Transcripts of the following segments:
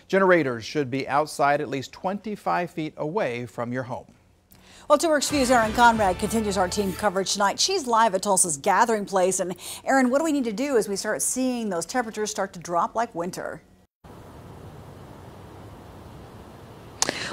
Generators should be outside at least 25 feet away from your home. Well, 2Works View's Erin Conrad continues our team coverage tonight. She's live at Tulsa's Gathering Place. And Erin, what do we need to do as we start seeing those temperatures start to drop like winter?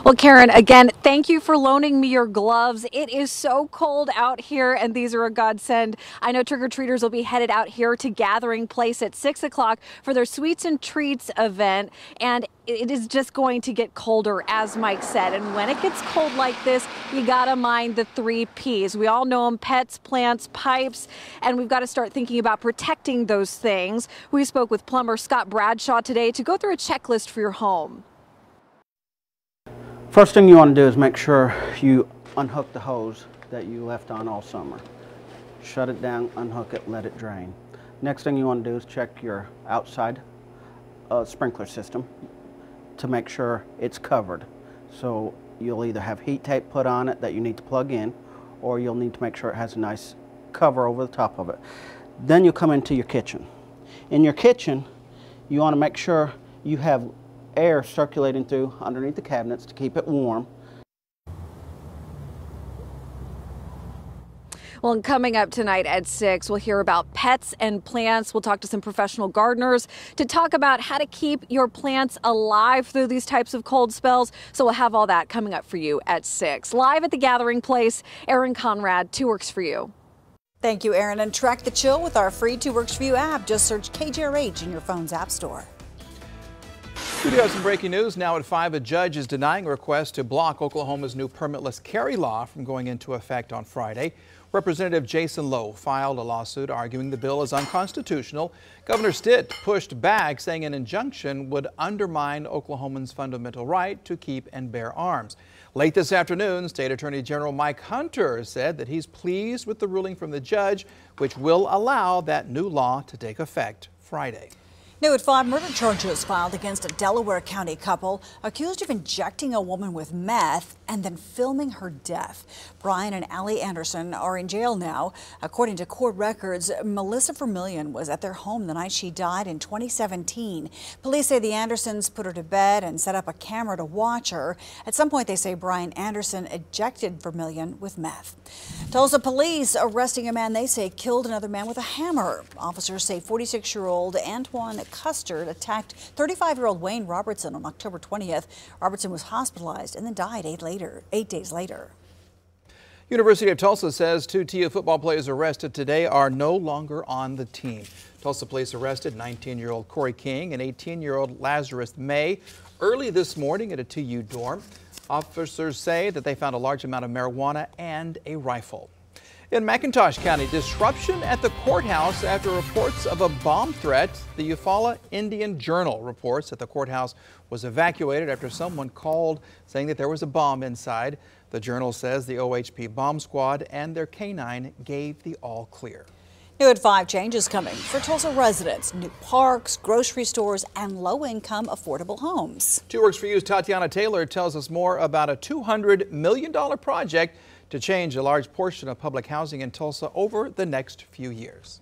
Well, Karen, again, thank you for loaning me your gloves. It is so cold out here, and these are a godsend. I know trick-or-treaters will be headed out here to Gathering Place at 6 o'clock for their Sweets and Treats event, and it is just going to get colder, as Mike said. And when it gets cold like this, you gotta mind the 3 Ps. We all know them: pets, plants, pipes, and we've got to start thinking about protecting those things. We spoke with plumber Scott Bradshaw today to go through a checklist for your home. First thing you want to do is make sure you unhook the hose that you left on all summer. Shut it down, unhook it, let it drain. Next thing you want to do is check your outside sprinkler system to make sure it's covered. So you'll either have heat tape put on it that you need to plug in, or you'll need to make sure it has a nice cover over the top of it. Then you'll come into your kitchen. In your kitchen, you want to make sure you have air circulating through underneath the cabinets to keep it warm. Well, and coming up tonight at 6, we'll hear about pets and plants. We'll talk to some professional gardeners to talk about how to keep your plants alive through these types of cold spells. So we'll have all that coming up for you at 6. Live at the Gathering Place, Erin Conrad, 2Works for You. Thank you, Erin. And track the chill with our free 2Works for You app. Just search KJRH in your phone's app store. We do have some breaking news now at 5. A judge is denying a request to block Oklahoma's new permitless carry law from going into effect on Friday. Representative Jason Lowe filed a lawsuit arguing the bill is unconstitutional. Governor Stitt pushed back, saying an injunction would undermine Oklahomans' fundamental right to keep and bear arms. Late this afternoon, State Attorney General Mike Hunter said that he's pleased with the ruling from the judge, which will allow that new law to take effect Friday. New at 5, murder charges filed against a Delaware County couple accused of injecting a woman with meth and then filming her death. Brian and Allie Anderson are in jail now. According to court records, Melissa Vermillion was at their home the night she died in 2017. Police say the Andersons put her to bed and set up a camera to watch her. At some point, they say Brian Anderson injected Vermillion with meth. Tulsa police arresting a man they say killed another man with a hammer. Officers say 46-year-old Antoine Custard attacked 35-year-old Wayne Robertson on October 20th. Robertson was hospitalized and then died 8 days later. University of Tulsa says 2 TU football players arrested today are no longer on the team. Tulsa police arrested 19-year-old Corey King and 18-year-old Lazarus May early this morning at a TU dorm. Officers say that they found a large amount of marijuana and a rifle. In McIntosh County, disruption at the courthouse after reports of a bomb threat. The Eufaula Indian Journal reports that the courthouse was evacuated after someone called saying that there was a bomb inside. The Journal says the OHP bomb squad and their K-9 gave the all clear. New at 5, changes coming for Tulsa residents. New parks, grocery stores, and low-income affordable homes. 2Works for You's Tatiana Taylor tells us more about a $200 million project to change a large portion of public housing in Tulsa over the next few years.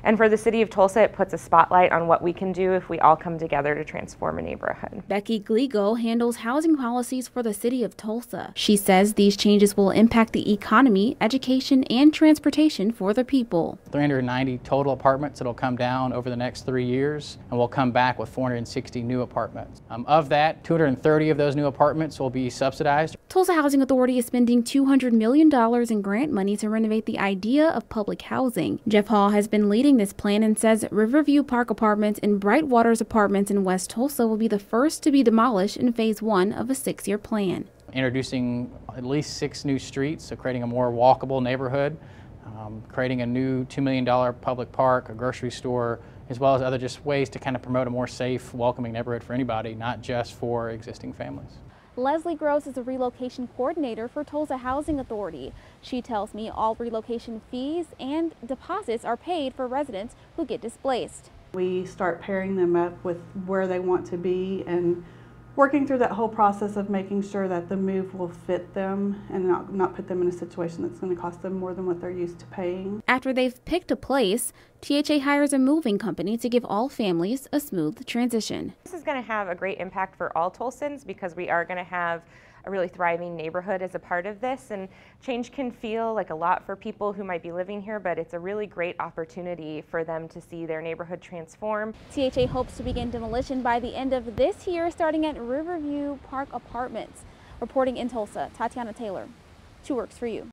And for the city of Tulsa, it puts a spotlight on what we can do if we all come together to transform a neighborhood. Becky Gligo handles housing policies for the city of Tulsa. She says these changes will impact the economy, education, and transportation for the people. 390 total apartments that will come down over the next 3 years, and we'll come back with 460 new apartments. Of that, 230 of those new apartments will be subsidized. Tulsa Housing Authority is spending $200 million in grant money to renovate the idea of public housing. Jeff Hall has been leading this plan and says Riverview Park Apartments and Bright Waters Apartments in West Tulsa will be the first to be demolished in Phase 1 of a 6-year plan. Introducing at least 6 new streets, so creating a more walkable neighborhood, creating a new $2 million public park, a grocery store, as well as other just ways to kind of promote a more safe, welcoming neighborhood for anybody, not just for existing families. Leslie Gross is a relocation coordinator for Tulsa Housing Authority. She tells me all relocation fees and deposits are paid for residents who get displaced. We start pairing them up with where they want to be and working through that whole process of making sure that the move will fit them and not put them in a situation that's going to cost them more than what they're used to paying. After they've picked a place, THA hires a moving company to give all families a smooth transition. This is going to have a great impact for all Tulsans because we are going to have a really thriving neighborhood as a part of this, and change can feel like a lot for people who might be living here, but it's a really great opportunity for them to see their neighborhood transform. THA hopes to begin demolition by the end of this year, starting at Riverview Park Apartments. Reporting in Tulsa, Tatiana Taylor, 2 Works for You.